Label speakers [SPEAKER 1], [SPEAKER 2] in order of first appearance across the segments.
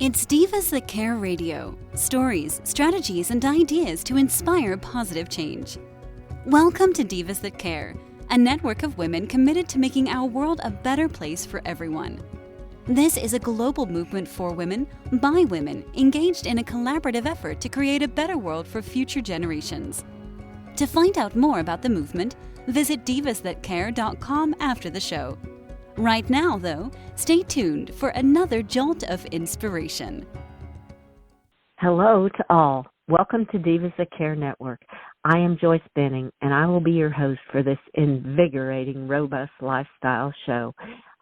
[SPEAKER 1] It's Divas That Care Radio. Stories, strategies, and ideas to inspire positive change. Welcome to Divas That Care, a network of women committed to making our world a better place for everyone. This is a global movement for women, by women, engaged in a collaborative effort to create a better world for future generations. To find out more about the movement, visit divasthatcare.com after the show. Right now, though, stay tuned for another jolt of inspiration.
[SPEAKER 2] Hello to all. Welcome to Divas That Care Network. I am Joyce Benning, and I will be your host for this invigorating, robust lifestyle show.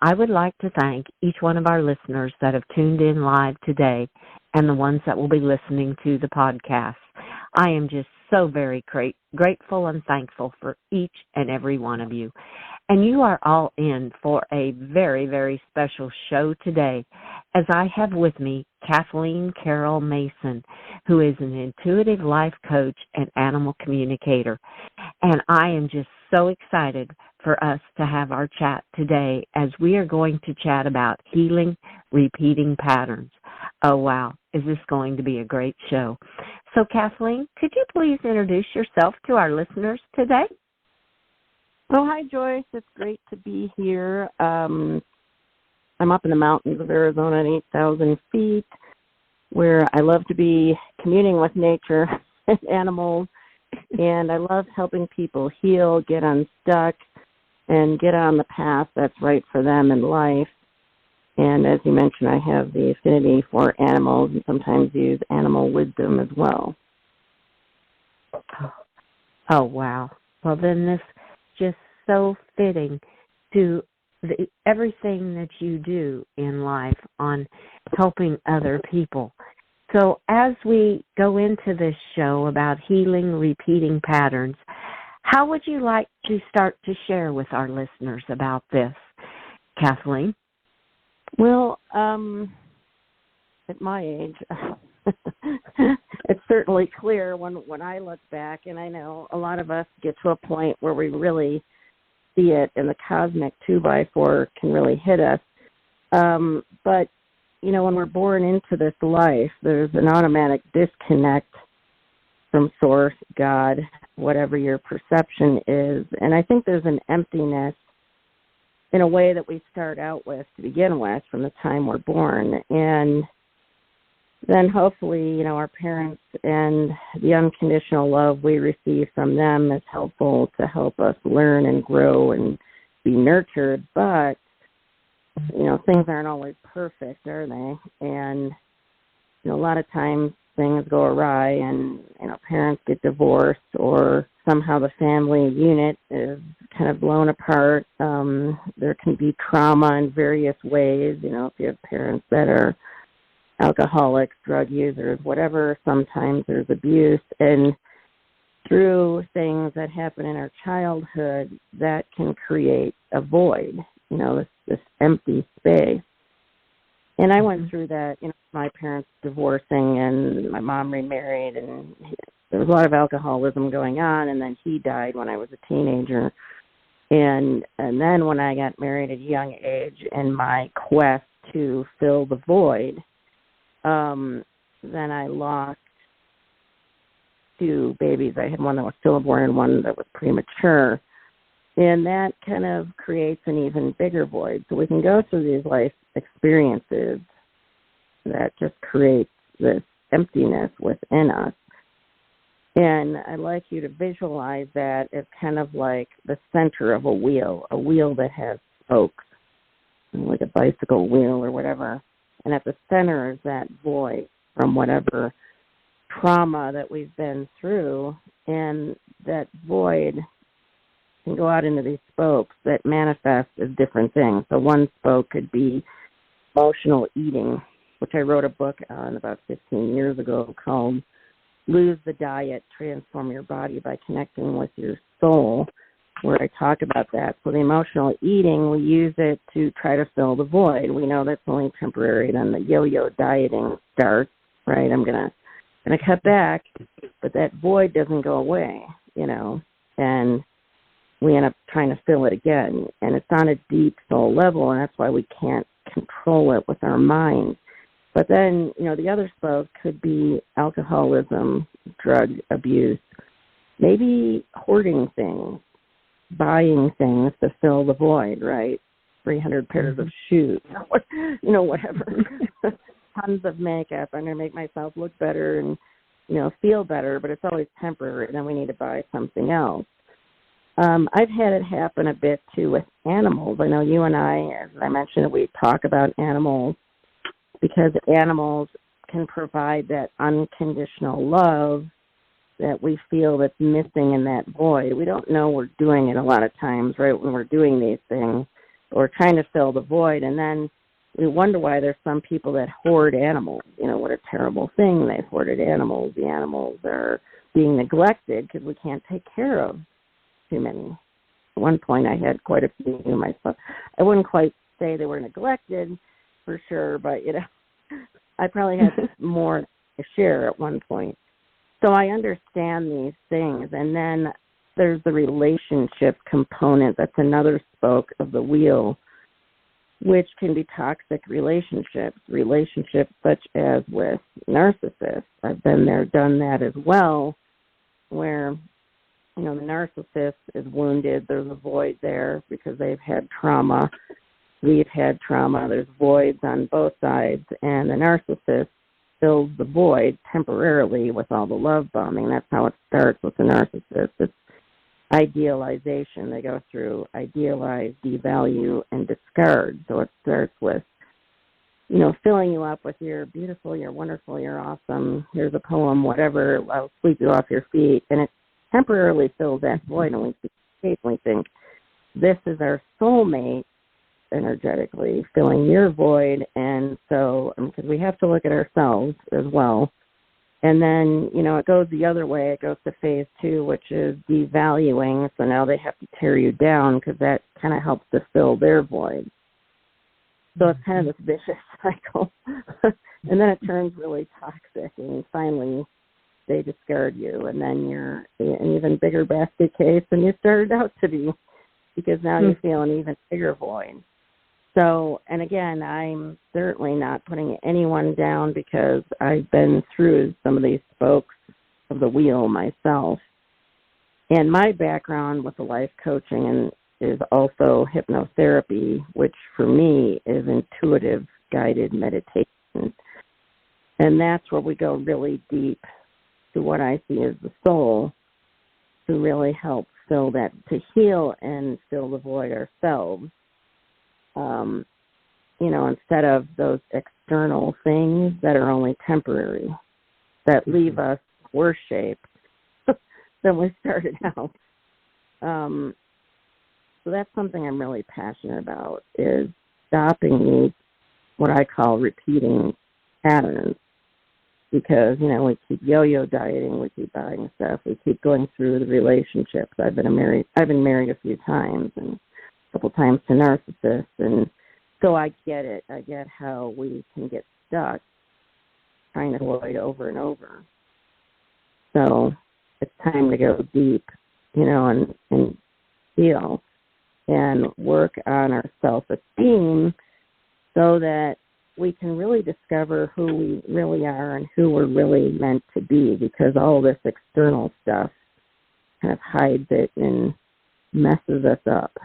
[SPEAKER 2] I would like to thank each one of our listeners that have tuned in live today and the ones that will be listening to the podcast. I am just so very grateful and thankful for each and every one of you. And you are all in for a very, very special show today, as I have with me Kathleen Carroll Mason, who is an intuitive life coach and animal communicator. And I am just so excited for us to have our chat today, as we are going to chat about healing repeating patterns. Oh, wow. Is this going to be a great show? So, Kathleen, could you please introduce yourself to our listeners today?
[SPEAKER 3] Oh, hi, Joyce. It's great to be here. I'm up in the mountains of Arizona at 8,000 feet, where I love to be communing with nature and animals, and I love helping people heal, get unstuck, and get on the path that's right for them in life. And as you mentioned, I have the affinity for animals and sometimes use animal wisdom as well.
[SPEAKER 2] Oh, wow. Well, then this just so fitting to everything that you do in life on helping other people. So as we go into this show about healing repeating patterns, how would you like to start to share with our listeners about this, Kathleen?
[SPEAKER 3] Well, at my age, it's certainly clear when I look back, and I know a lot of us get to a point where we really see it, and the cosmic 2x4 can really hit us. But, you know, when we're born into this life, there's an automatic disconnect from Source, God, whatever your perception is. And I think there's an emptiness in a way that we start out with to begin with from the time we're born. And then hopefully, you know, our parents and the unconditional love we receive from them is helpful to help us learn and grow and be nurtured. But, you know, things aren't always perfect, are they? And, you know, a lot of times things go awry and, you know, parents get divorced, or somehow the family unit is kind of blown apart. There can be trauma in various ways. You know, if you have parents that are alcoholics, drug users, whatever, sometimes there's abuse. And through things that happen in our childhood, that can create a void, you know, this empty space. And I went through that, you know, my parents divorcing and my mom remarried, and there was a lot of alcoholism going on, and then he died when I was a teenager. And then when I got married at a young age, in my quest to fill the void, then I lost two babies. I had one that was stillborn and one that was premature. And that kind of creates an even bigger void. So we can go through these life experiences that just creates this emptiness within us. And I'd like you to visualize that as kind of like the center of a wheel that has spokes, like a bicycle wheel or whatever. And at the center is that void from whatever trauma that we've been through. And that void can go out into these spokes that manifest as different things. So one spoke could be emotional eating, which I wrote a book on about 15 years ago called Lose the Diet, Transform Your Body by Connecting with Your Soul, where I talk about that. So the emotional eating, we use it to try to fill the void. We know that's only temporary. Then the yo-yo dieting starts, right? I'm gonna cut back, but that void doesn't go away, you know, and we end up trying to fill it again. And it's on a deep soul level, and that's why we can't control it with our mind. But then, the other spoke could be alcoholism, drug abuse, maybe hoarding things, buying things to fill the void, right? 300 pairs of shoes, whatever. Tons of makeup. I'm going to make myself look better and, feel better, but it's always temporary. Then we need to buy something else. I've had it happen a bit, too, with animals. I know you and I, as I mentioned, we talk about animals because animals can provide that unconditional love that we feel that's missing in that void. We don't know we're doing it a lot of times, right, when we're doing these things or trying to fill the void. And then we wonder why there's some people that hoard animals. What a terrible thing. They've hoarded animals. The animals are being neglected because we can't take care of too many. At one point I had quite a few myself. I wouldn't quite say they were neglected for sure, but, I probably had more to share at one point. So I understand these things. And then there's the relationship component. That's another spoke of the wheel, which can be toxic relationships such as with narcissists. I've been there, done that as well, where, the narcissist is wounded. There's a void there because they've had trauma. We've had trauma. There's voids on both sides, and the narcissist fills the void temporarily with all the love bombing. That's how it starts with the narcissist. It's idealization. They go through idealize, devalue, and discard. So it starts with, filling you up with you're beautiful, you're wonderful, you're awesome, here's a poem, whatever, I'll sweep you off your feet. And it temporarily fills that void, and we occasionally think, this is our soulmate energetically filling your void. And so, because we have to look at ourselves as well. And then, it goes the other way. It goes to phase 2, which is devaluing. So now they have to tear you down because that kind of helps to fill their void. So it's kind of this vicious cycle. And then it turns really toxic, and finally they discard you. And then you're an even bigger basket case than you started out to be, because now you feel an even bigger void. So, and again, I'm certainly not putting anyone down because I've been through some of these spokes of the wheel myself. And my background with the life coaching is also hypnotherapy, which for me is intuitive guided meditation. And that's where we go really deep to what I see as the soul to really help fill that, to heal and fill the void ourselves. Instead of those external things that are only temporary, that leave us worse shape than we started out. So that's something I'm really passionate about, is stopping these, what I call repeating patterns. Because, we keep yo-yo dieting, we keep buying stuff, we keep going through the relationships. I've been married a few times, and a couple times to narcissists, and so I get it. I get how we can get stuck trying to avoid over and over. So it's time to go deep, and heal and work on our self-esteem so that we can really discover who we really are and who we're really meant to be, because all this external stuff kind of hides it and messes us up.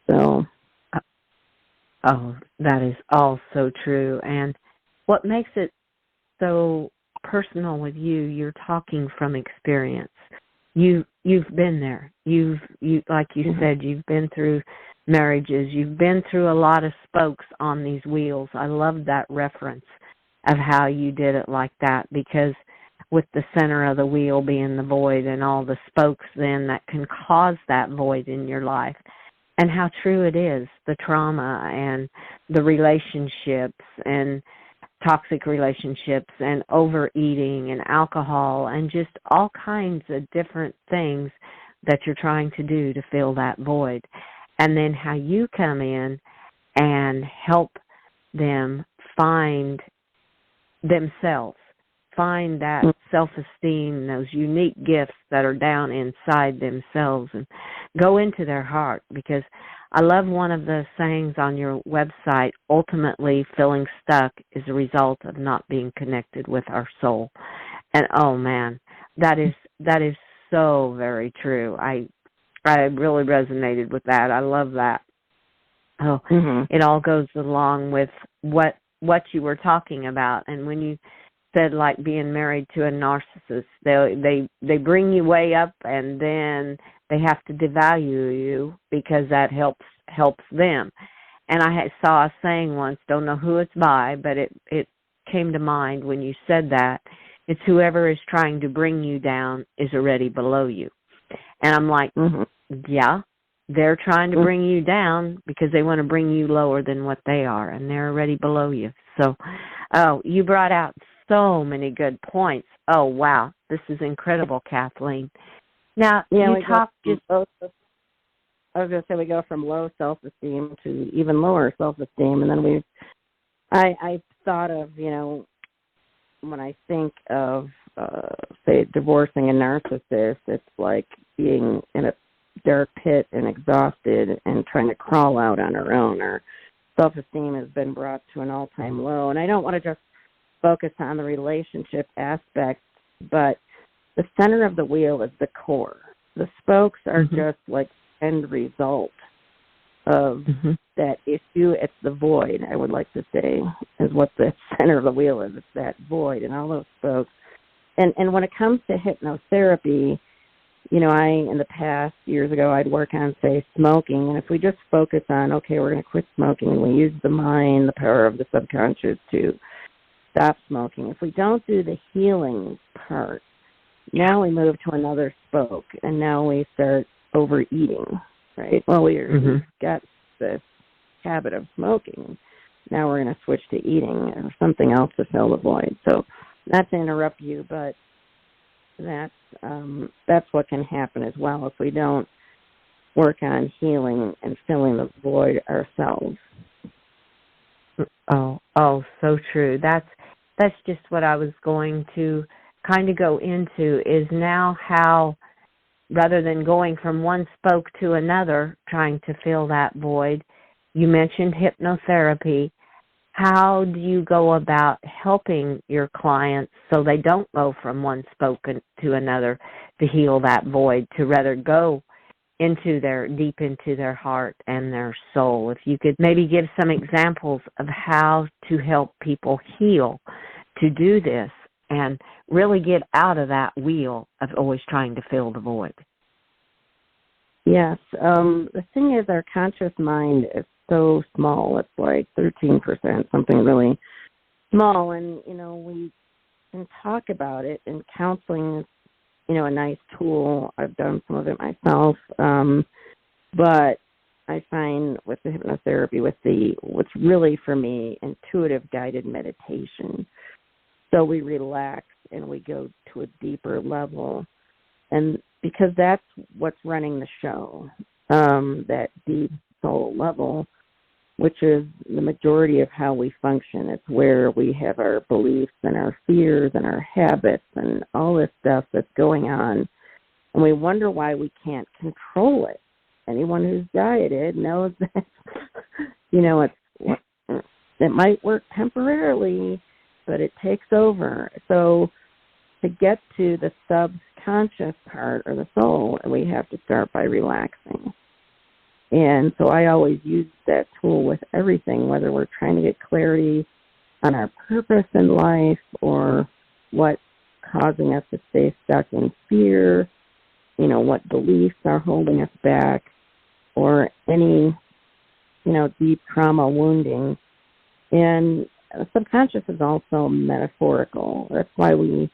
[SPEAKER 3] So,
[SPEAKER 2] that is all so true. And what makes it so personal with you, you're talking from experience. You've been there. You like you said, you've been through marriages. You've been through a lot of spokes on these wheels. I love that reference of how you did it like that, because with the center of the wheel being the void and all the spokes then that can cause that void in your life. And how true it is, the trauma and the relationships and toxic relationships and overeating and alcohol and just all kinds of different things that you're trying to do to fill that void. And then how you come in and help them find themselves, find that self-esteem, those unique gifts that are down inside themselves, and go into their heart. Because I love one of the sayings on your website, ultimately feeling stuck is a result of not being connected with our soul. And oh man, that is so very true. I really resonated with that. I love that. Oh, It all goes along with what you were talking about. And when you said like being married to a narcissist, they bring you way up, and then they have to devalue you because that helps them. And I saw a saying once, don't know who it's by, but it came to mind when you said that. It's whoever is trying to bring you down is already below you. And I'm like, yeah, they're trying to bring you down because they want to bring you lower than what they are, and they're already below you. So, you brought out so many good points. Oh, wow. This is incredible, Kathleen. Now, you talked just...
[SPEAKER 3] I was going to say we go from low self-esteem to even lower self-esteem, and then I thought of, when I think of, say, divorcing a narcissist, it's like being in a dark pit and exhausted and trying to crawl out on her own. Our self-esteem has been brought to an all-time low. And I don't want to just focus on the relationship aspect, but the center of the wheel is the core. The spokes are just like end result of that issue. It's the void, I would like to say, is what the center of the wheel is. It's that void and all those spokes. And when it comes to hypnotherapy, in the past, years ago, I'd work on, say, smoking. And if we just focus on, okay, we're going to quit smoking, and we use the mind, the power of the subconscious to stop smoking. If we don't do the healing part, now we move to another spoke, and now we start overeating, right? Well, we've got this habit of smoking. Now we're going to switch to eating or something else to fill the void. So not to interrupt you, but that's what can happen as well if we don't work on healing and filling the void ourselves.
[SPEAKER 2] Oh, so true. That's just what I was going to kind of go into, is now how, rather than going from one spoke to another, trying to fill that void, you mentioned hypnotherapy. How do you go about helping your clients so they don't go from one spoke to another to heal that void, to rather go deep into their heart and their soul? If you could maybe give some examples of how to help people heal, to do this and really get out of that wheel of always trying to fill the void.
[SPEAKER 3] Yes. The thing is, our conscious mind is so small. It's like 13%, something really small. And, we can talk about it. And counseling is, a nice tool. I've done some of it myself. But I find with the hypnotherapy, what's really for me, intuitive guided meditation. So we relax and we go to a deeper level. And because that's what's running the show, that deep soul level, which is the majority of how we function. It's where we have our beliefs and our fears and our habits and all this stuff that's going on. And we wonder why we can't control it. Anyone who's dieted knows that, it might work temporarily, but it takes over. So to get to the subconscious part or the soul, we have to start by relaxing. And so I always use that tool with everything, whether we're trying to get clarity on our purpose in life or what's causing us to stay stuck in fear, what beliefs are holding us back, or any, deep trauma wounding. And the subconscious is also metaphorical. That's why when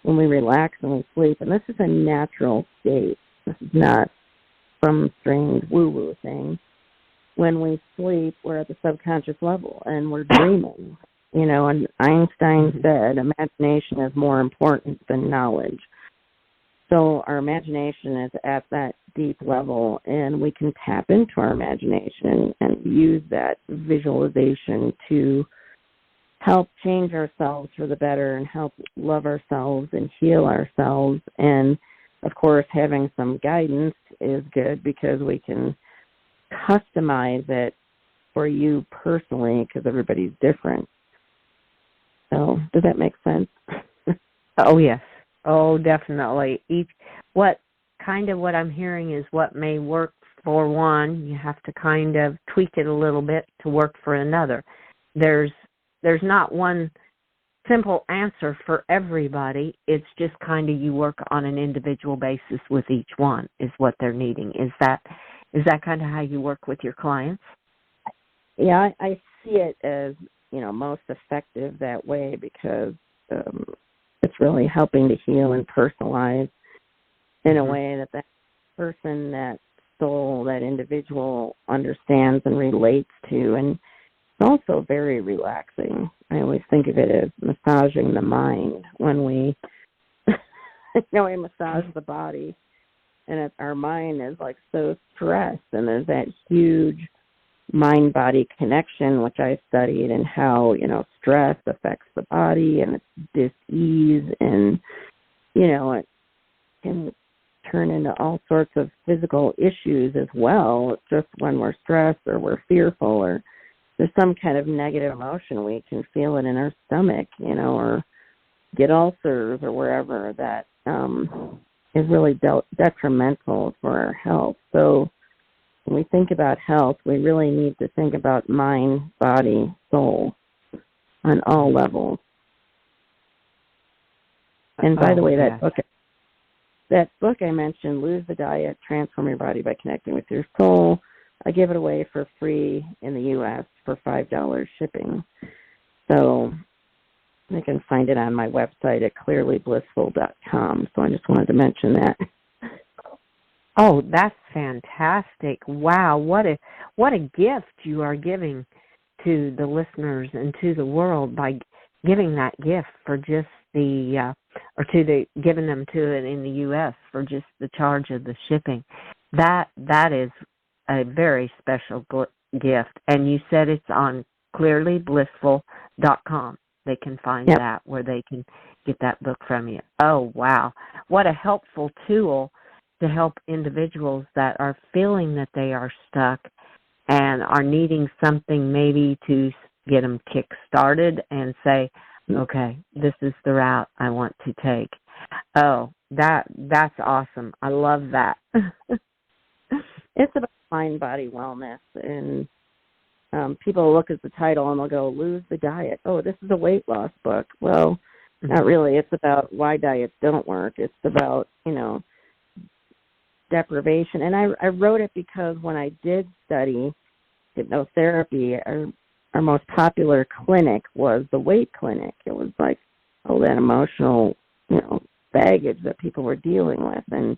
[SPEAKER 3] we relax and we sleep, and this is a natural state. This is not some strange woo-woo thing. When we sleep, we're at the subconscious level and we're dreaming. And Einstein said imagination is more important than knowledge. So our imagination is at that deep level, and we can tap into our imagination and use that visualization to help change ourselves for the better and help love ourselves and heal ourselves. And, of course, having some guidance is good because we can customize it for you personally because everybody's different. So does that make sense?
[SPEAKER 2] Oh, yes. Oh, definitely. What I'm hearing is what may work for one, you have to kind of tweak it a little bit to work for another. There's not one simple answer for everybody. It's just kind of you work on an individual basis with each one is what they're needing. Is that kind of how you work with your clients?
[SPEAKER 3] Yeah, I see it as, most effective that way because it's really helping to heal and personalize in a way that person, that soul, that individual understands and relates to. And it's also very relaxing. I always think of it as massaging the mind when we, we massage the body. And our mind is like so stressed, and there's that huge mind-body connection, which I studied, and how, stress affects the body and it's dis-ease, and, it can turn into all sorts of physical issues as well, just when we're stressed or we're fearful or there's some kind of negative emotion. We can feel it in our stomach, or get ulcers or wherever that is really detrimental for our health. So when we think about health, we really need to think about mind, body, soul on all levels. And by the way, that book I mentioned, Lose the Diet, Transform Your Body by Connecting with Your Soul, I give it away for free in the U.S. for $5 shipping. So they can find it on my website at clearlyblissful.com. So I just wanted to mention that.
[SPEAKER 2] Oh, that's fantastic. Wow, what a gift you are giving to the listeners and to the world by giving that gift for just giving them to it in the U.S. for just the charge of the shipping. That is a very special gift. And you said it's on clearlyblissful.com. They can find that where they can get that book from you. Oh, wow. What a helpful tool to help individuals that are feeling that they are stuck and are needing something maybe to get them kick-started and say, okay, this is the route I want to take. Oh, that's awesome. I love that.
[SPEAKER 3] It's about mind-body wellness, and people look at the title and they'll go, Lose the Diet. Oh, this is a weight loss book. Well, not really. It's about why diets don't work. It's about, deprivation. And I wrote it because when I did study hypnotherapy, our most popular clinic was the weight clinic. It was like all that emotional, baggage that people were dealing with. And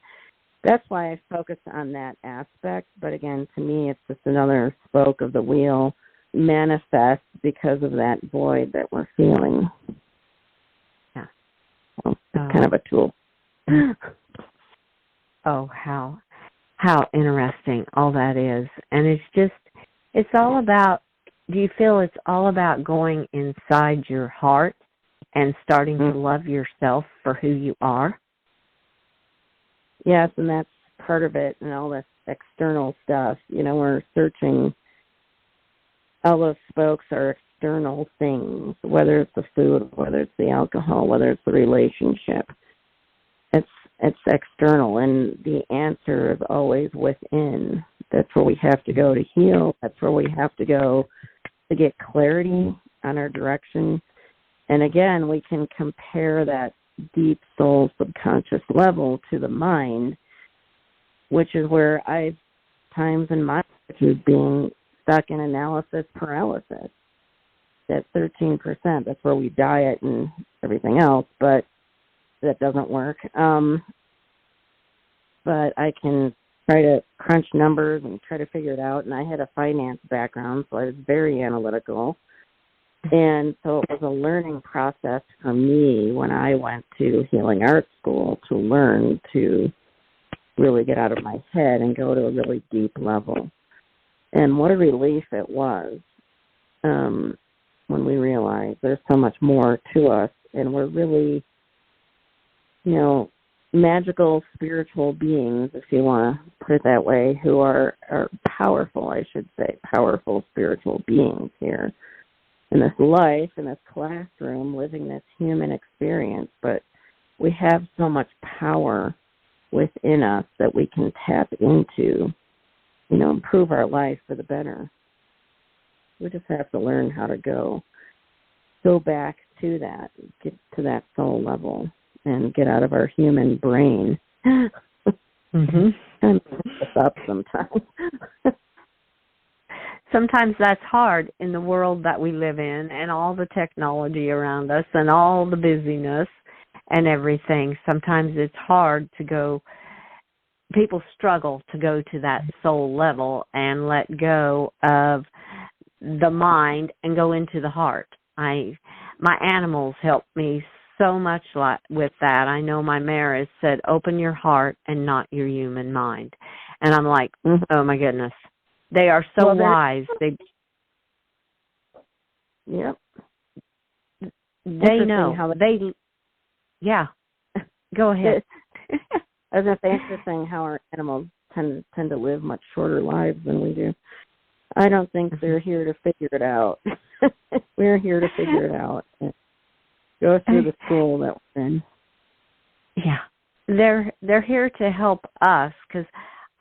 [SPEAKER 3] that's why I focused on that aspect. But again, to me, it's just another spoke of the wheel manifest because of that void that we're feeling.
[SPEAKER 2] Yeah.
[SPEAKER 3] So it's kind of a tool.
[SPEAKER 2] Oh, how interesting all that is. And it's all about, do you feel it's all about going inside your heart and starting to love yourself for who you are?
[SPEAKER 3] Yes, and that's part of it, and all this external stuff. We're searching, all those spokes are external things, whether it's the food, whether it's the alcohol, whether it's the relationship. It's external, and the answer is always within. That's where we have to go to heal. That's where we have to go to get clarity on our direction. And again, we can compare that deep soul subconscious level to the mind, which is where I've times in my life is being stuck in analysis paralysis. That's 13%. That's where we diet and everything else, but that doesn't work. But I can try to crunch numbers and try to figure it out. And I had a finance background, so I was very analytical. And so it was a learning process for me when I went to healing arts school to learn to really get out of my head and go to a really deep level. And what a relief it was when we realized there's so much more to us, and we're really, magical spiritual beings, if you want to put it that way, who are powerful, I should say, powerful spiritual beings here in this life, in this classroom, living this human experience. But we have so much power within us that we can tap into, improve our life for the better. We just have to learn how to go back to that, get to that soul level, and get out of our human brain.
[SPEAKER 2] Mm-hmm.
[SPEAKER 3] And mess us up sometimes.
[SPEAKER 2] Sometimes that's hard in the world that we live in, and all the technology around us and all the busyness and everything. Sometimes it's hard to go. People struggle to go to that soul level and let go of the mind and go into the heart. My animals help me so much with that. I know my mare has said, open your heart and not your human mind. And I'm like, oh my goodness. They are so wise.
[SPEAKER 3] Yep.
[SPEAKER 2] They know. Yeah. Go ahead.
[SPEAKER 3] I was going to say, interesting how our animals tend to live much shorter lives than we do. I don't think they're here to figure it out. We're here to figure it out and go through the school that we're in.
[SPEAKER 2] Yeah. They're here to help us, because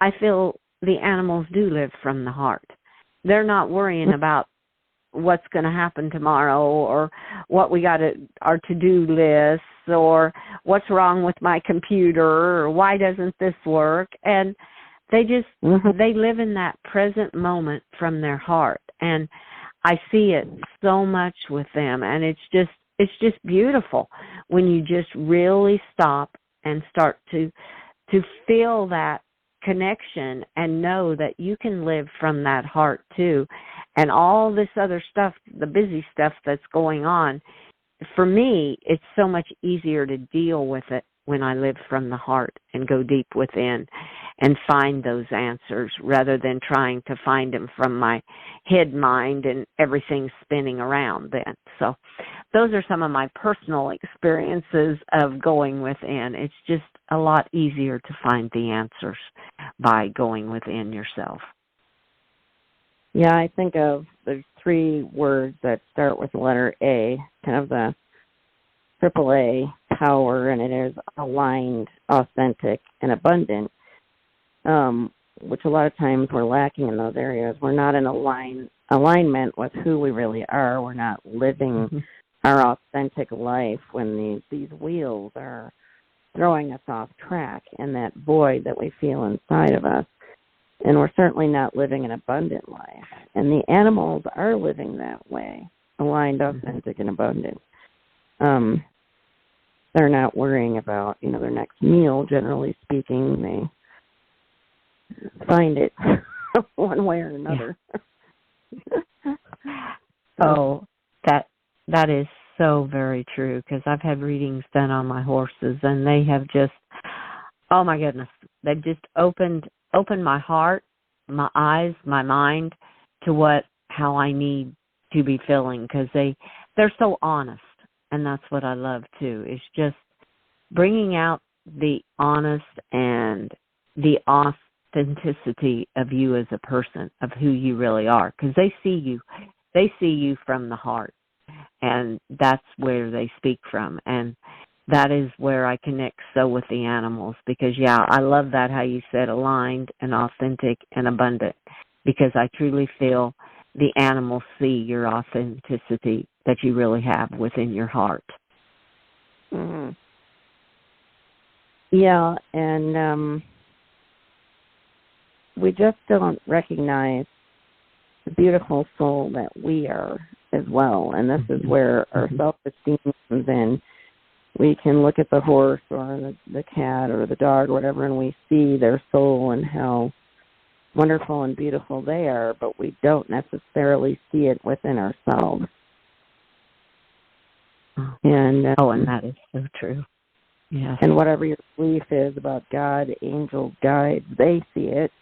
[SPEAKER 2] I feel the animals do live from the heart. They're not worrying about what's going to happen tomorrow, or what we got our to-do lists, or what's wrong with my computer, or why doesn't this work. And they just, they live in that present moment from their heart. And I see it so much with them. And it's just beautiful when you just really stop and start to feel that connection and know that you can live from that heart too. And all this other stuff, the busy stuff that's going on, for me, it's so much easier to deal with it when I live from the heart and go deep within and find those answers, rather than trying to find them from my head mind and everything spinning around then. So those are some of my personal experiences of going within. It's just a lot easier to find the answers by going within yourself.
[SPEAKER 3] Yeah, I think of the 3 words that start with the letter A, kind of the AAA power, and it is aligned, authentic, and abundant, which a lot of times we're lacking in those areas. We're not in alignment with who we really are. We're not living our authentic life when these wheels are throwing us off track, and that void that we feel inside of us. And we're certainly not living an abundant life. And the animals are living that way, aligned, authentic, and abundant. They're not worrying about, their next meal, generally speaking. They find it one way or another.
[SPEAKER 2] Yeah. Oh, that is so very true, because I've had readings done on my horses, and they have just, oh my goodness, they've just opened my heart, my eyes, my mind to how I need to be feeling, because they're so honest. And that's what I love too, is just bringing out the honest and the authenticity of you as a person, of who you really are, because they see you from the heart, and that's where they speak from. And that is where I connect so with the animals, because, yeah, I love that, how you said aligned and authentic and abundant, because I truly feel the animals see your authenticity that you really have within your heart.
[SPEAKER 3] Mm-hmm. Yeah, and we just don't recognize the beautiful soul that we are as well, and this is where our self-esteem comes in. We can look at the horse or the cat or the dog or whatever, and we see their soul and how wonderful and beautiful they are, but we don't necessarily see it within ourselves. And
[SPEAKER 2] that is so true. Yes.
[SPEAKER 3] And whatever your belief is about God, angels, guides, they see it.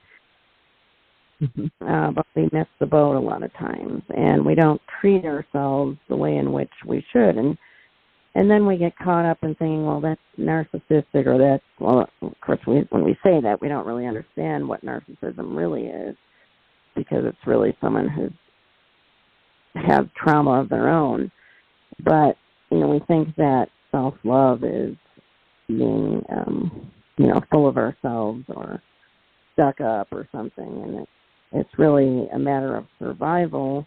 [SPEAKER 3] But we miss the boat a lot of times, and we don't treat ourselves the way in which we should. And And then we get caught up in thinking, well, that's narcissistic, or that's, well, of course, when we say that, we don't really understand what narcissism really is, because it's really someone who has trauma of their own. But, we think that self-love is being, full of ourselves or stuck up or something. And it's really a matter of survival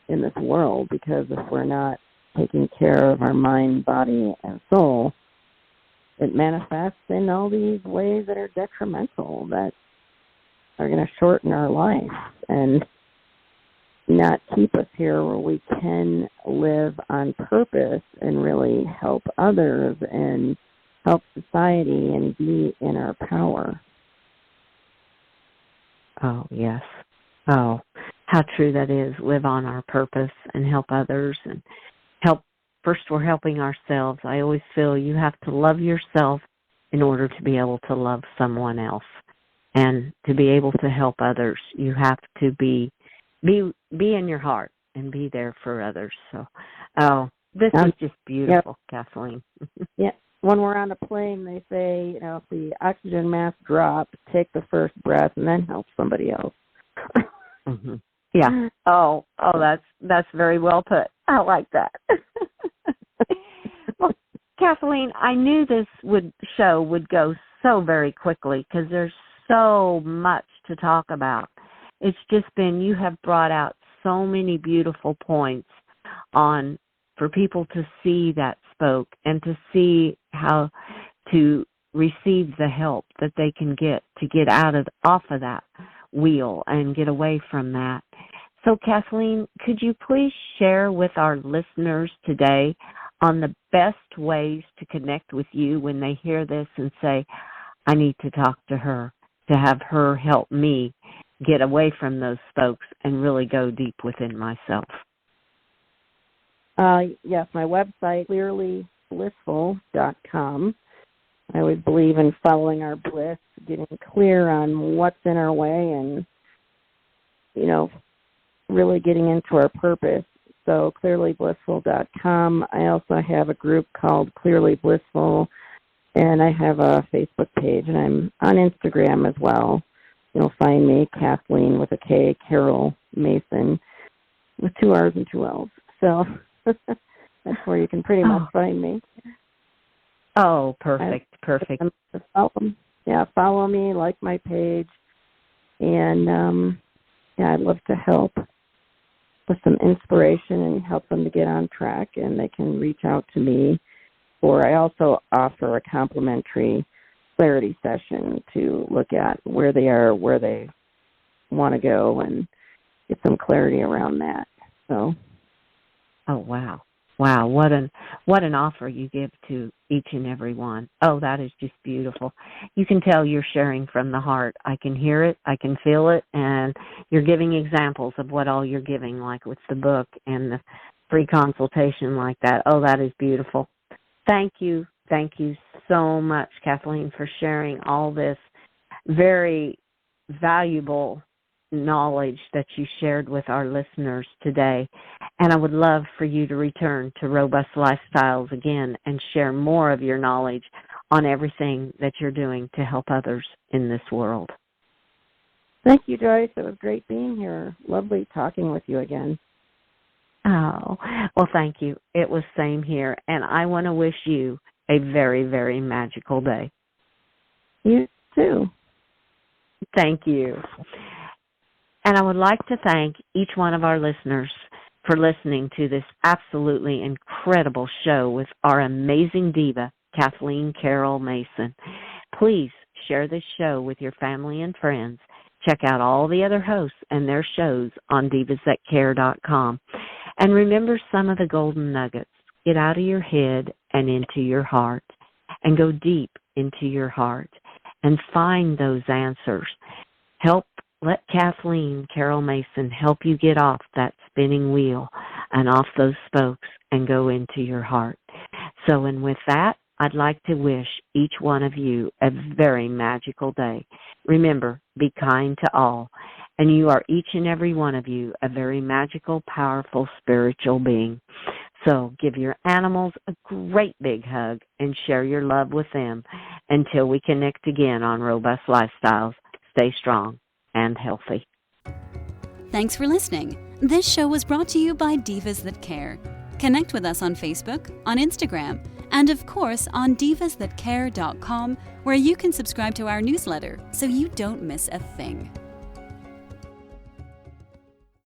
[SPEAKER 3] in this world, because if we're not taking care of our mind, body, and soul, it manifests in all these ways that are detrimental, that are going to shorten our life and not keep us here where we can live on purpose and really help others and help society and be in our power.
[SPEAKER 2] Oh, yes. Oh, how true that is. Live on our purpose and help others and help. First, we're helping ourselves. I always feel you have to love yourself in order to be able to love someone else. And to be able to help others, you have to be in your heart and be there for others. So, this is just beautiful, yep. Kathleen.
[SPEAKER 3] Yeah. When we're on a plane, they say, if the oxygen mask drops, take the first breath and then help somebody else.
[SPEAKER 2] Mm-hmm. Yeah. Oh, that's very well put. I like that. Well, Kathleen, I knew this show would go so very quickly because there's so much to talk about. It's just been, you have brought out so many beautiful points for people to see that spoke and to see how to receive the help that they can get to get off of that wheel and get away from that. So, Kathleen, could you please share with our listeners today on the best ways to connect with you when they hear this and say, I need to talk to her, to have her help me get away from those folks and really go deep within myself?
[SPEAKER 3] Yes, my website, clearlyblissful.com. I always believe in following our bliss, getting clear on what's in our way and, really getting into our purpose. So clearlyblissful.com. I also have a group called Clearly Blissful, and I have a Facebook page, and I'm on Instagram as well. You'll find me, Kathleen with a K, Carol Mason, with 2 R's and 2 L's. So that's where you can pretty much find me.
[SPEAKER 2] Oh, perfect.
[SPEAKER 3] Follow me, like my page, and I'd love to help with some inspiration and help them to get on track, and they can reach out to me. Or I also offer a complimentary clarity session to look at where they are, where they want to go, and get some clarity around that. So.
[SPEAKER 2] Oh, wow. Wow, what an offer you give to each and every one. Oh, that is just beautiful. You can tell you're sharing from the heart. I can hear it, I can feel it, and you're giving examples of what all you're giving, like with the book and the free consultation like that. Oh, that is beautiful. Thank you so much, Kathleen, for sharing all this very valuable knowledge that you shared with our listeners today. And I would love for you to return to Robust Lifestyles again and share more of your knowledge on everything that you're doing to help others in this world.
[SPEAKER 3] Thank you, Joyce. It was great being here. Lovely talking with you again.
[SPEAKER 2] Oh, well, thank you. It was same here. And I want to wish you a very, very magical day.
[SPEAKER 3] You too.
[SPEAKER 2] Thank you. And I would like to thank each one of our listeners for listening to this absolutely incredible show with our amazing diva, Kathleen Carol Mason. Please share this show with your family and friends. Check out all the other hosts and their shows on divasthatcare.com. And remember some of the golden nuggets. Get out of your head and into your heart, and go deep into your heart and find those answers. Let Kathleen Carol Mason help you get off that spinning wheel and off those spokes and go into your heart. So, and with that, I'd like to wish each one of you a very magical day. Remember, be kind to all. And you are, each and every one of you, a very magical, powerful, spiritual being. So give your animals a great big hug and share your love with them. Until we connect again on Robust Lifestyles, stay strong and healthy.
[SPEAKER 1] Thanks for listening. This show was brought to you by Divas That Care. Connect with us on Facebook, on Instagram, and of course on divasthatcare.com, where you can subscribe to our newsletter so you don't miss a thing.